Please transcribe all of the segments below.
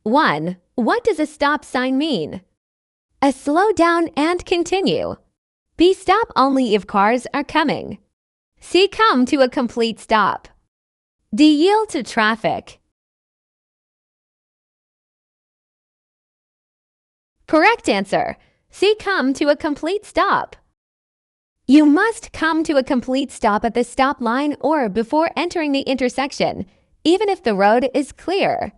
1. What does a stop sign mean? A slow down and continue. B. Stop only if cars are coming. C. Come to a complete stop. D. Yield to traffic. Correct answer. C. Come to a complete stop. You must come to a complete stop at the stop line or before entering the intersection, even if the road is clear.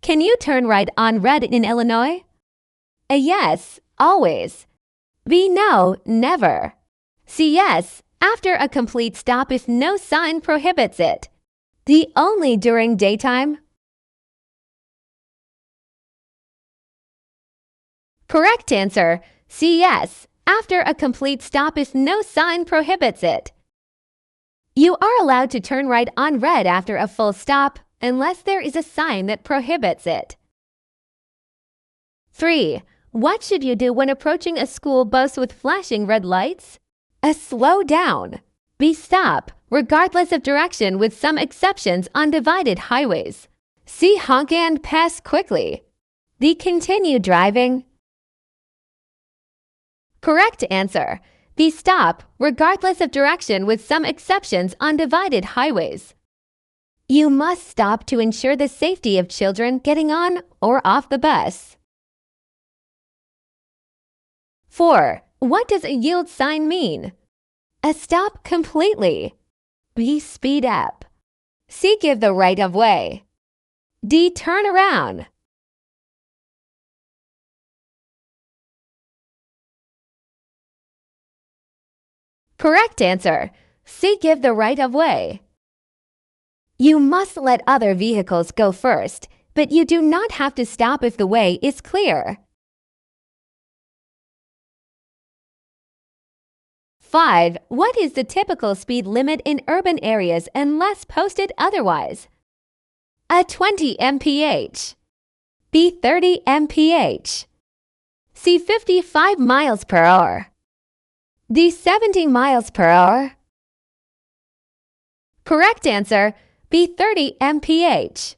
Can you turn right on red in Illinois? A. Yes, always. B. No, never. C. Yes, after a complete stop if no sign prohibits it. D. Only during daytime. Correct answer. C. Yes, after a complete stop if no sign prohibits it. You are allowed to turn right on red after a full stop unless there is a sign that prohibits it. 3. What should you do when approaching a school bus with flashing red lights? A. Slow down. B. Stop, regardless of direction with some exceptions on divided highways. C. Honk and pass quickly. D. Continue driving. Correct answer. B. Stop, regardless of direction with some exceptions on divided highways. You must stop to ensure the safety of children getting on or off the bus. 4. What does a yield sign mean? A. Stop completely. B. Speed up. C. Give the right of way. D. Turn around. Correct answer. C. Give the right of way. You must let other vehicles go first, but you do not have to stop if the way is clear. 5. What is the typical speed limit in urban areas unless posted otherwise? A. 20 mph. B. 30 mph. C. 55 miles per hour. D. 70 miles per hour. Correct answer. B. 30 mph.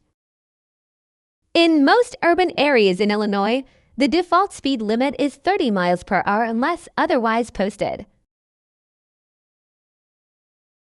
In most urban areas in Illinois, the default speed limit is 30 miles per hour unless otherwise posted.